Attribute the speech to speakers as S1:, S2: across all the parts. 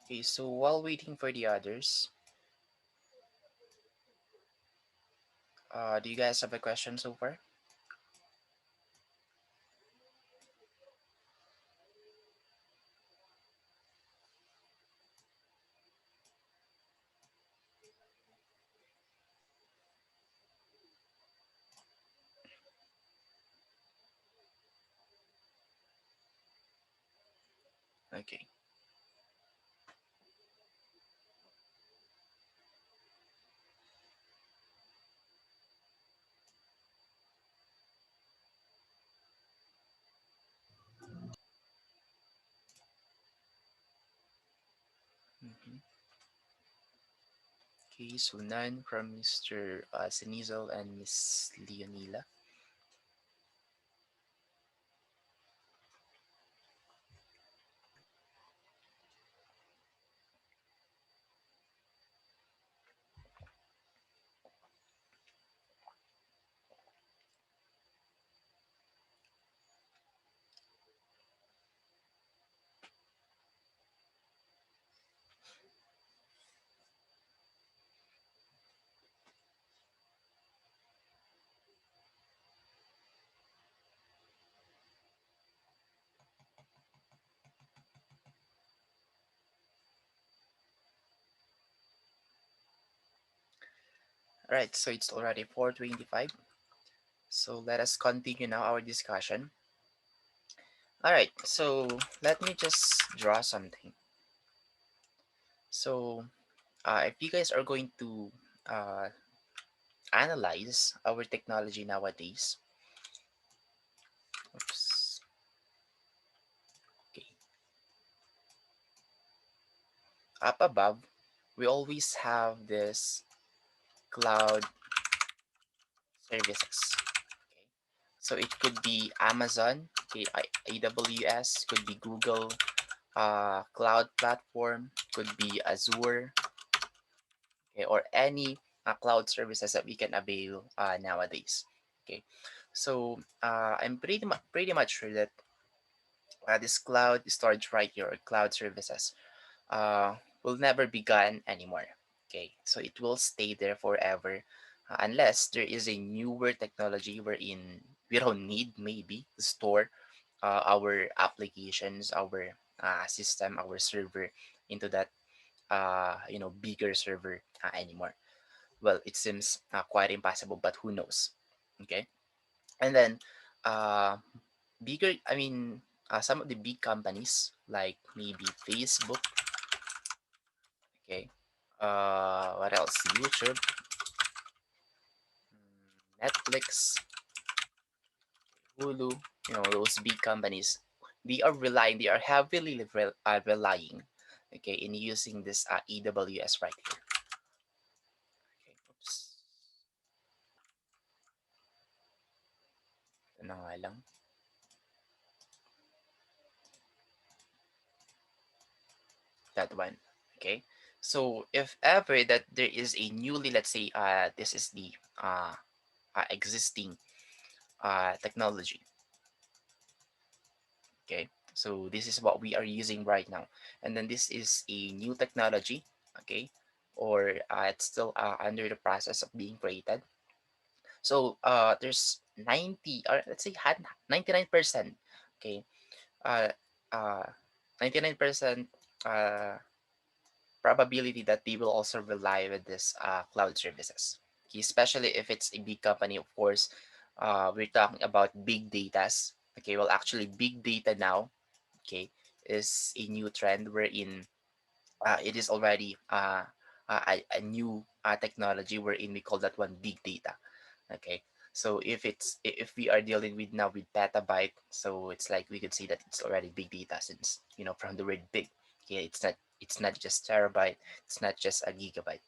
S1: Okay, so while waiting for the others, do you guys have a question so far? Okay. Mhm. Okay, so none from Mr. Senizel and Miss Leonila. All right, so it's already 4:25. So let us continue now our discussion. All right, so let me just draw something. So if you guys are going to uh, analyze our technology nowadays, oops, okay, up above, we always have this cloud services. Okay, so it could be Amazon, okay, AWS, could be Google cloud platform, could be Azure, okay, or any cloud services that we can avail nowadays. Okay, so I'm pretty much sure that this cloud storage right here, or cloud services, will never be gone anymore. Okay, so it will stay there forever, unless there is a newer technology wherein we don't need maybe to store our applications, our system, our server into that bigger server anymore. Well, it seems quite impossible, but who knows? Okay, and then uh, bigger. I mean, some of the big companies like maybe Facebook. Okay, what else? YouTube, Netflix, Hulu. Those big companies. They are heavily relying, okay, in using this AWS right here. Okay, oops. Ito na nga lang. That one. Okay. So if ever that there is a newly, let's say, this is the existing technology. Okay. So this is what we are using right now, and then this is a new technology. Okay, or it's still under the process of being created. So there's 90, or let's say 99%. Okay. Uh, uh, 99% probability that they will also rely with this cloud services. Okay, especially if it's a big company, of course. We're talking about big datas. Okay, well, actually, big data now, okay, is a new trend wherein it is already a new technology wherein we call that one big data. Okay, so if we are dealing with now with petabyte, so it's like we could say that it's already big data, since from the word big. Okay, it's not just terabyte, it's not just a gigabyte.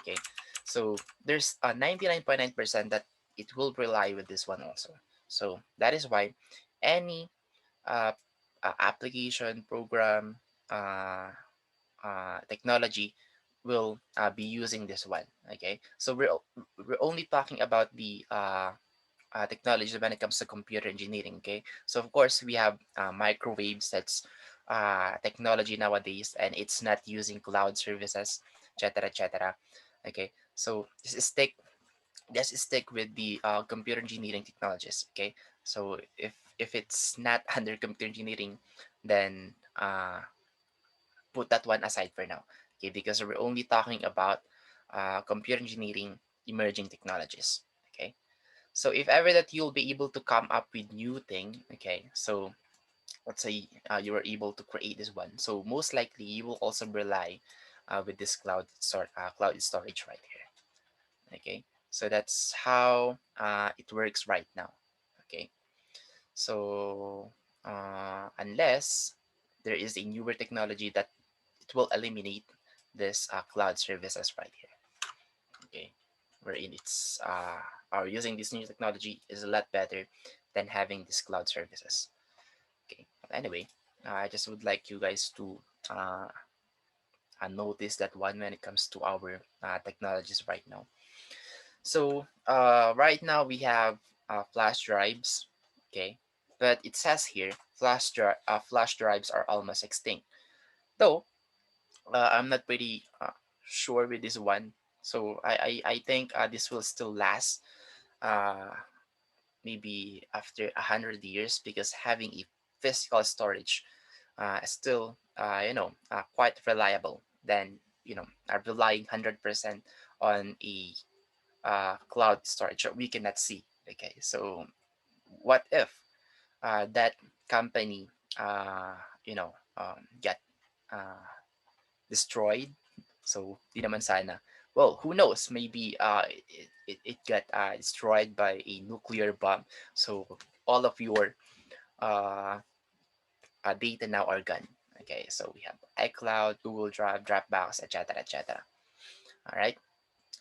S1: Okay, so there's a 99.9% that it will rely with this one also. So that is why any uh, application program, uh, technology will be using this one. Okay, so we're only talking about the technology when it comes to computer engineering. Okay, so of course we have microwaves. That's technology nowadays, and it's not using cloud services, etc., etc. Okay, so just stick with the computer engineering technologies. Okay, so if it's not under computer engineering, then put that one aside for now. Okay, because we're only talking about computer engineering emerging technologies. Okay, so if ever that you'll be able to come up with new thing, okay, so let's say you were able to create this one, so most likely you will also rely with this cloud storage right here. Okay, so that's how it works right now. Okay, so unless there is a newer technology that it will eliminate this cloud services right here. Okay, wherein it's our using this new technology is a lot better than having these cloud services. Okay, anyway, I just would like you guys to uh, notice that one when it comes to our technologies right now. So right now we have flash drives. Okay, but it says here flash drives are almost extinct. Though I'm not pretty sure with this one. So I think this will still last uh, maybe after 100 years, because having a physical storage is still quite reliable than relying 100% on a cloud storage that we cannot see. Okay, so what if that company get uh, destroyed? So di naman sana. Well, who knows? Maybe it got destroyed by a nuclear bomb. So all of your uh, data now are gone. Okay, so we have iCloud, Google Drive, Dropbox, etc., etc. All right.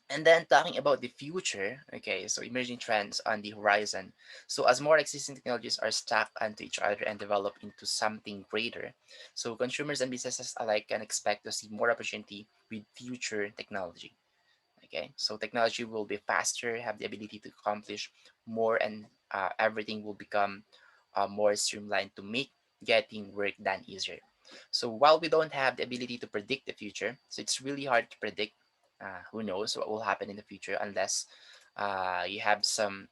S1: And then talking about the future, okay, so emerging trends on the horizon. So as more existing technologies are stacked onto each other and develop into something greater, so consumers and businesses alike can expect to see more opportunity with future technology. Okay, so technology will be faster, have the ability to accomplish more, and everything will become more streamlined to make getting work done easier. So while we don't have the ability to predict the future, so it's really hard to predict. Who knows what will happen in the future unless you have some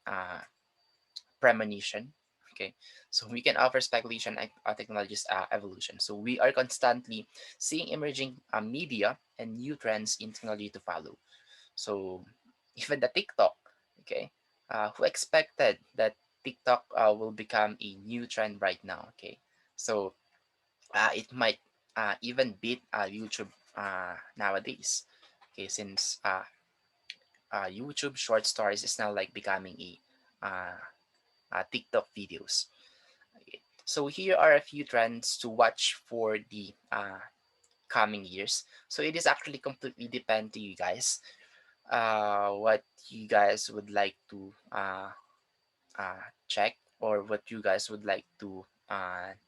S1: premonition. Okay, so we can offer speculation on technology's evolution. So we are constantly seeing emerging media and new trends in technology to follow. So even the TikTok, okay, who expected that TikTok will become a new trend right now? Okay, so it might even beat YouTube nowadays. Okay, since YouTube short stories is now like becoming a TikTok videos. Okay. So here are a few trends to watch for the coming years. So it is actually completely depend to you guys what you guys would like to check, or what you guys would like to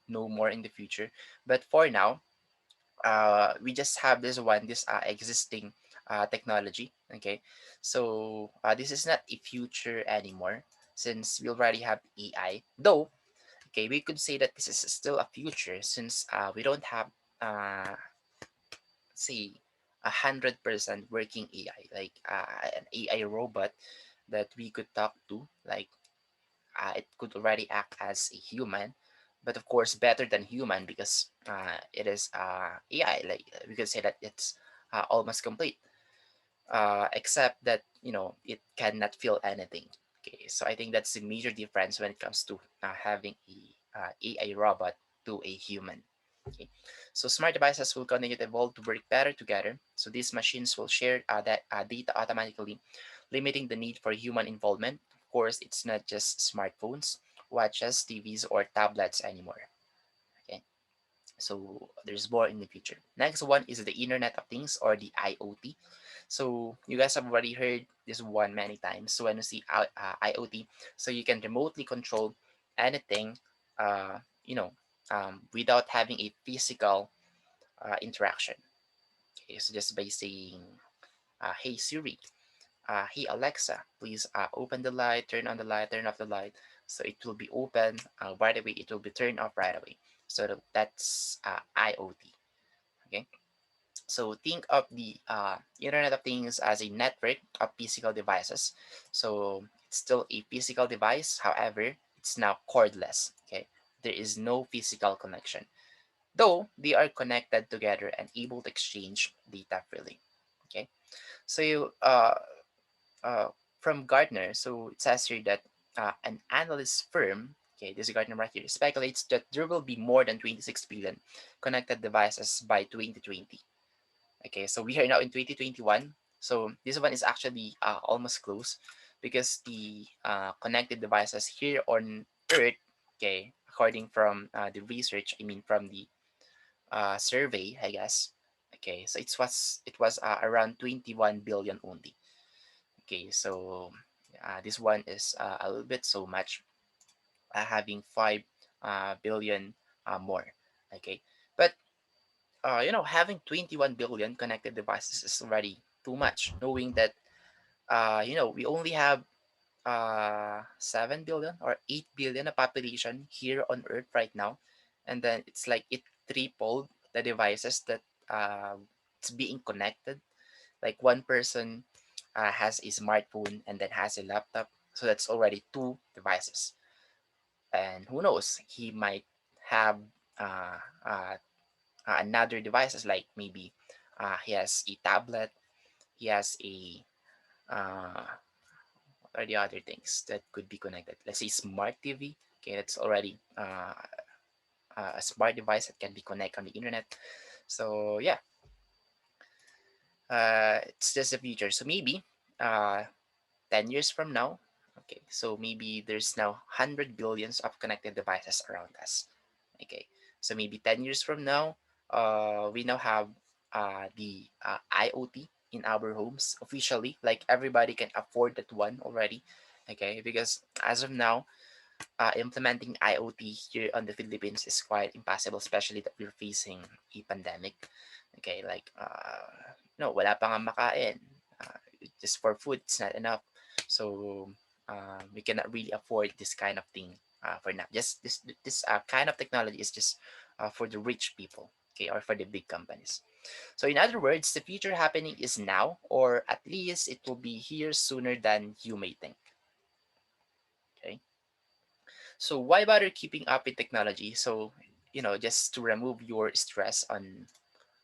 S1: know more in the future. But for now, we just have this existing technology. Okay, so this is not a future anymore, since we already have AI. Though, okay, we could say that this is still a future, since we don't have uh, say 100% working AI, like an AI robot that we could talk to, like it could already act as a human, but of course better than human, because it is AI. Like we could say that it's almost complete, except that it cannot feel anything. Okay, so I think that's the major difference when it comes to having a AI robot to a human. Okay, so smart devices will continue to evolve to work better together. So these machines will share that data automatically, limiting the need for human involvement. Of course, it's not just smartphones, watches, TVs, or tablets anymore. Okay, so there's more in the future. Next one is the Internet of Things, or the IoT. So you guys have already heard this one many times. So when you see IoT, so you can remotely control anything, uh, you know, without having a physical interaction. Okay, so just by saying, "Hey Siri, hey Alexa, please open the light, turn on the light, turn off the light." So it will be open right away. It will be turned off right away. So that's IoT. Okay. So think of the Internet of Things as a network of physical devices. So it's still a physical device, however, it's now cordless. Okay, there is no physical connection, though they are connected together and able to exchange data freely. Okay, so you uh, from Gartner, so it says here that an analyst firm, okay, this is Gartner right here, speculates that there will be more than 26 billion connected devices by 2020. Okay, so we are now in 2021. So this one is actually almost close because the connected devices here on Earth, okay, according from the research, I mean from the survey, I guess. Okay, so it was around 21 billion only. Okay, so this one is a little bit so much, having 5 billion more. Okay, but having 21 billion connected devices is already too much, knowing that we only have 7 billion or 8 billion of population here on Earth right now, and then it's like it tripled the devices that it's being connected. Like one person has a smartphone and then has a laptop, so that's already two devices. And who knows, he might have uh, uh, another devices, like maybe he has a tablet, he has a what are the other things that could be connected, let's say smart TV. Okay, that's already a smart device that can be connected on the internet. So yeah, it's just the future. So maybe uh, 10 years from now, okay, so maybe there's now 100 billions of connected devices around us. Okay, so maybe 10 years from now, we now have the IoT in our homes officially. Like everybody can afford that one already. Okay, because as of now, implementing IoT here on the Philippines is quite impossible, especially that we're facing a pandemic. Okay, like no, wala pa nga makain. Just for food, it's not enough. So we cannot really afford this kind of thing for now. Just this kind of technology is just for the rich people, okay, or for the big companies. So in other words, the future happening is now, or at least it will be here sooner than you may think. Okay. So why bother keeping up with technology? So just to remove your stress on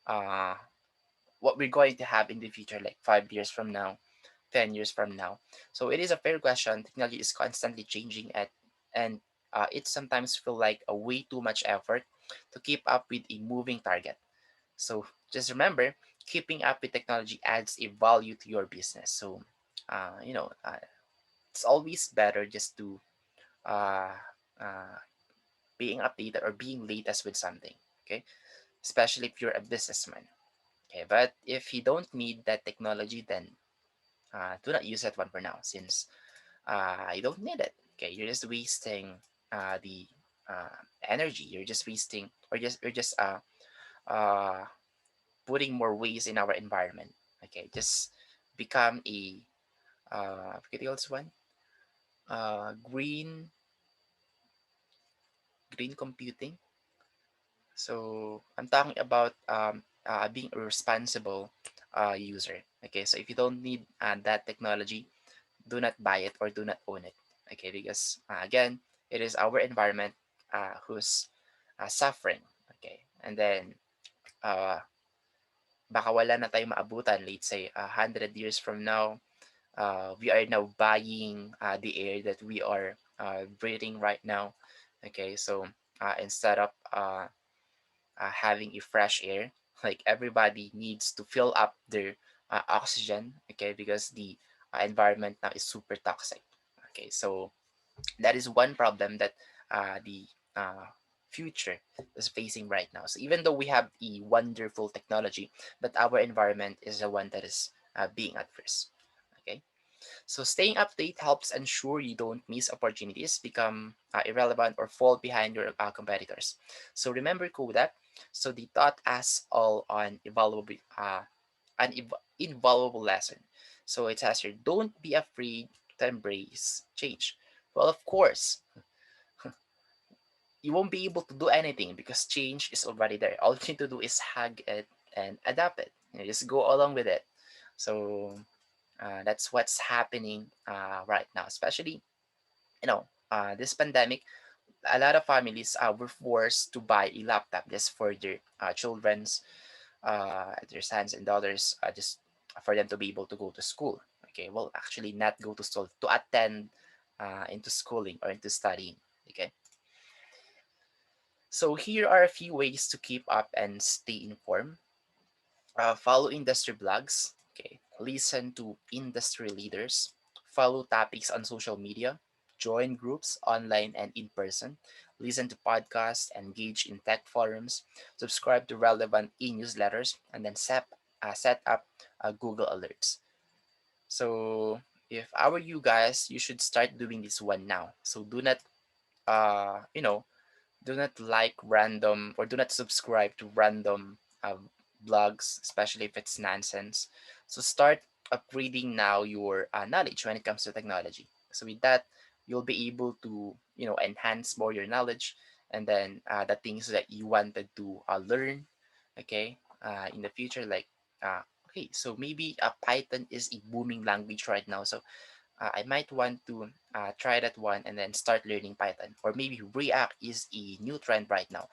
S1: uh, what we're going to have in the future, like 5 years from now, 10 years from now. So it is a fair question. Technology is constantly changing and it sometimes feel like a way too much effort to keep up with a moving target. So just remember, keeping up with technology adds a value to your business. So it's always better just to uh, uh, being updated or being latest with something. Okay, especially if you're a businessman. Okay, but if you don't need that technology, then do not use that one for now, since you don't need it. Okay, you're just wasting the energy. You're just wasting, or you're just uh, putting more waste in our environment. Okay, just become a I forget the other one. Green computing. So I'm talking about being a responsible user. Okay, so if you don't need that technology, do not buy it or do not own it. Okay, because again, it is our environment who's suffering. Okay, and then uh, baka wala na tayong maabutan. Let's say 100 years from now, we are now buying the air that we are breathing right now. Okay, so instead of having a fresh air, like everybody needs to fill up their oxygen. Okay, because the environment now is super toxic. Okay, so that is one problem that the uh, future is facing right now. So even though we have a wonderful technology, but our environment is the one that is being at risk. Okay, so staying up to date helps ensure you don't miss opportunities, become irrelevant, or fall behind your competitors. So remember Kodak. So they taught us all on invaluable lesson. So it says here, don't be afraid to embrace change. Well, of course, you won't be able to do anything because change is already there. All you need to do is hug it and adapt it. Just go along with it. So that's what's happening right now, especially this pandemic. A lot of families were forced to buy a laptop just for their their sons and daughters, just for them to be able to go to school. Okay, well, actually, not go to school, to attend into schooling or into studying. Okay, so here are a few ways to keep up and stay informed. Follow industry blogs. Okay, listen to industry leaders. Follow topics on social media. Join groups online and in person. Listen to podcasts. Engage in tech forums. Subscribe to relevant e-newsletters, and then set up Google alerts. So if I were you guys, you should start doing this one now. So do not uh you know do not like random, or do not subscribe to random blogs, especially if it's nonsense. So start upgrading now your knowledge when it comes to technology. So with that, you'll be able to enhance more your knowledge, and then the things that you wanted to learn, okay, in the future. Like okay, so maybe Python is a booming language right now. So I might want to try that one and then start learning Python. Or maybe React is a new trend right now.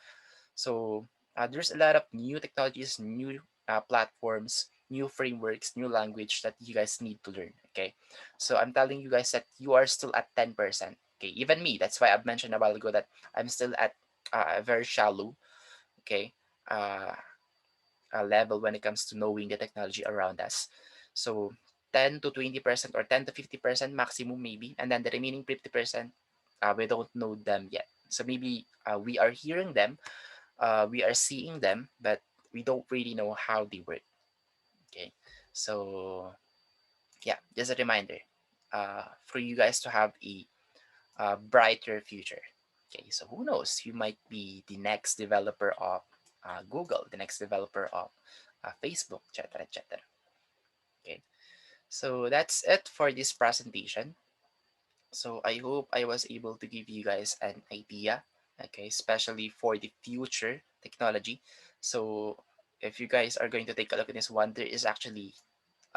S1: So there's a lot of new technologies, new platforms, new frameworks, new language that you guys need to learn. Okay, so I'm telling you guys that you are still at 10%. Okay, even me. That's why I've mentioned a while ago that I'm still at very shallow. Okay, uh, level when it comes to knowing the technology around us. So 10 to 20% or 10 to 50% maximum maybe, and then the remaining 50% we don't know them yet. So maybe we are hearing them, we are seeing them, but we don't really know how they work. Okay, so yeah, just a reminder for you guys to have a brighter future. Okay, so who knows? You might be the next developer of Google, the next developer of Facebook, etc., etc. Okay, so that's it for this presentation. So I hope I was able to give you guys an idea, okay, especially for the future technology. So if you guys are going to take a look at this one, there is actually,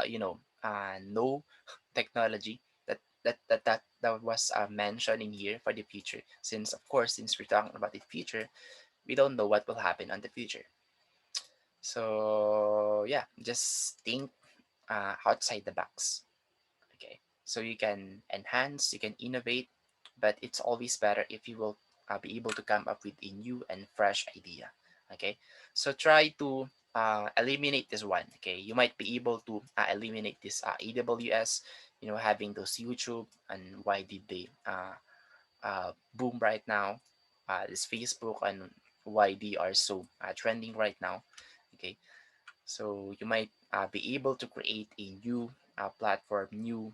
S1: no technology that was mentioned in here for the future. Since of course, since we're talking about the future, we don't know what will happen on the future. So yeah, just think outside the box. Okay, so you can enhance, you can innovate, but it's always better if you will be able to come up with a new and fresh idea. Okay, so try to eliminate this one. Okay, you might be able to eliminate this AWS, having those YouTube, and why did they boom right now, this Facebook, and why they are so trending right now. Okay, so you might be able to create a new platform, new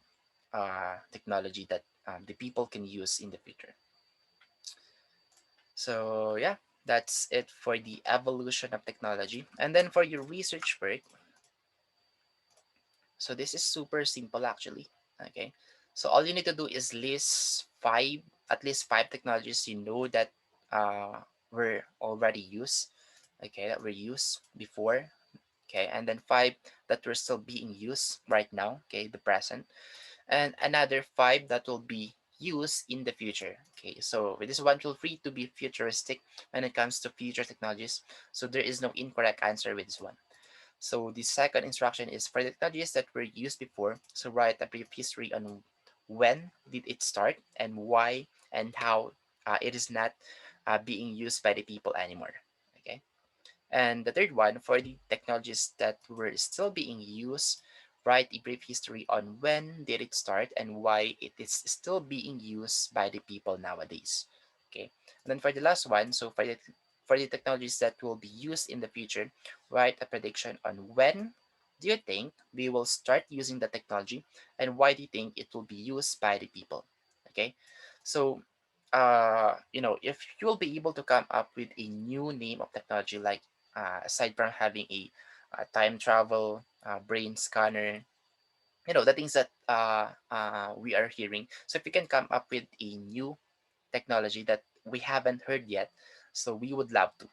S1: technology that the people can use in the future. So yeah, that's it for the evolution of technology. And then for your research work, so this is super simple actually. Okay, so all you need to do is list at least five technologies you know that were already used. Okay, that were used before. Okay, and then five that were still being used right now. Okay, the present, and another five that will be used in the future. Okay, so with this one, feel free to be futuristic when it comes to future technologies. So there is no incorrect answer with this one. So the second instruction is for the technologies that were used before. So write a brief history on when did it start and why and how it is not being used by the people anymore. Okay. And the third one, for the technologies that were still being used, write a brief history on when did it start and why it is still being used by the people nowadays. Okay. And then for the last one, so for the technologies that will be used in the future, write a prediction on when do you think we will start using the technology and why do you think it will be used by the people. Okay. So if you will be able to come up with a new name of technology, like aside from having a time travel, brain scanner, the things that we are hearing. So if you can come up with a new technology that we haven't heard yet. So we would love to.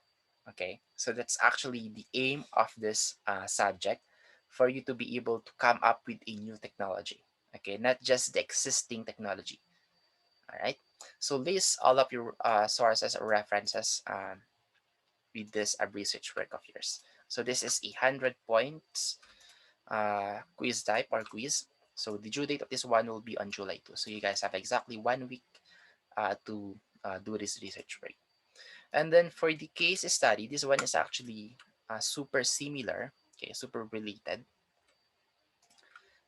S1: Okay, so that's actually the aim of this subject, for you to be able to come up with a new technology. Okay, not just the existing technology. All right. So list all of your sources or references with this research work of yours. So this is 100 points quiz type or quiz. So the due date of this one will be on July 2. So you guys have exactly 1 week to do this research work. And then for the case study, this one is actually super similar, okay, super related.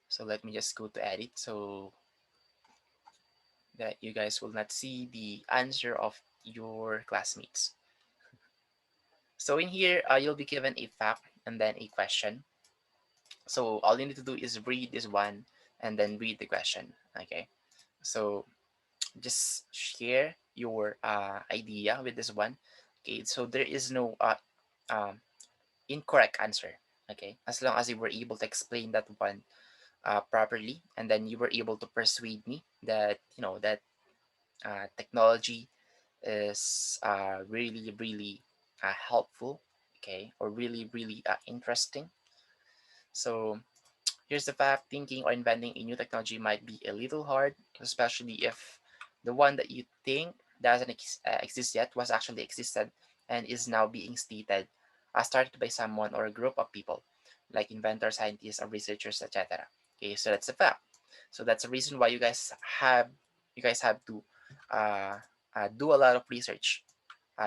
S1: So let me just go to edit so that you guys will not see the answer of your classmates. So in here, you'll be given a fact and then a question. So all you need to do is read this one and then read the question. Okay. So just share your idea with this one. Okay. So there is no um, incorrect answer. Okay. As long as you were able to explain that one properly, and then you were able to persuade me that that technology is really really helpful, okay, or really really interesting. So here's the fact: thinking or inventing a new technology might be a little hard, especially if the one that you think doesn't exist yet was actually existed and is now being stated, started by someone or a group of people, like inventors, scientists, or researchers, etc. Okay, so that's the fact. So that's the reason why you guys have to uh, do a lot of research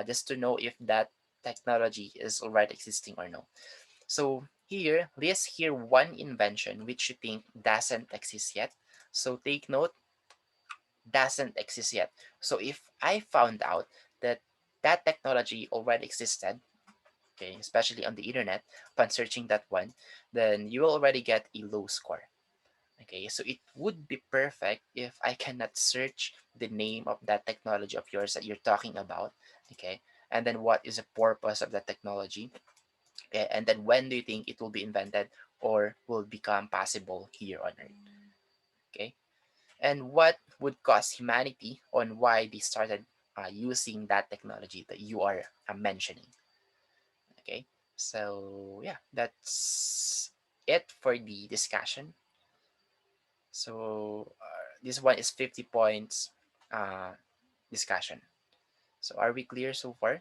S1: just to know if that technology is already existing or no. So here, list here one invention which you think doesn't exist yet. So take note, doesn't exist yet. So if I found out that that technology already existed, okay, especially on the internet, upon searching that one, then you will already get a low score. Okay, so it would be perfect if I cannot search the name of that technology of yours that you're talking about. Okay, and then what is the purpose of that technology? Okay, and then when do you think it will be invented or will become possible here on Earth? Okay, and what would cause humanity on why they started using that technology that you are mentioning? Okay, so yeah, that's it for the discussion. So this one is 50 points uh, discussion. So are we clear so far?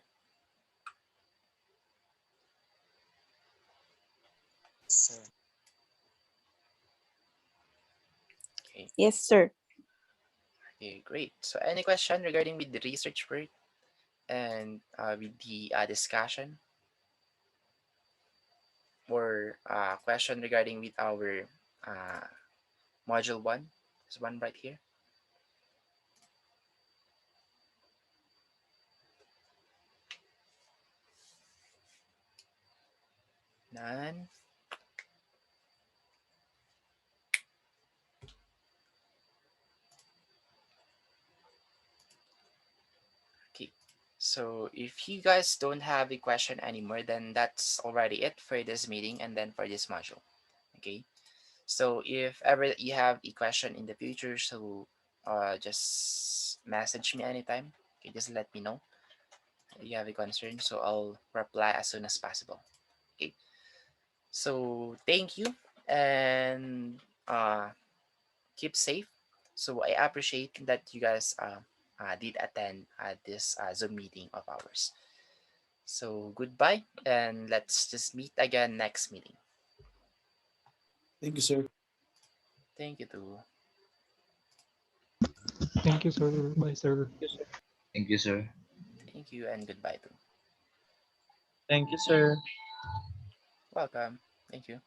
S2: Sir.
S1: Okay,
S3: Yes, sir.
S1: okay, great. So any question regarding with the research work and with the discussion, or question regarding with our uh, module one? This one right here. None. Okay. So if you guys don't have a question anymore, then that's already it for this meeting and then for this module. Okay. So if ever you have a question in the future, so just message me anytime. Okay, just let me know if you have a concern, so I'll reply as soon as possible. Okay. So thank you and keep safe. So I appreciate that you guys did attend this Zoom meeting of ours. So goodbye and let's just meet again next meeting.
S2: Thank you, sir.
S1: Thank you too.
S4: Thank you, sir. Bye, sir.
S5: Thank you, sir.
S1: Thank you and goodbye too.
S6: Thank you, sir.
S1: Welcome. Thank you.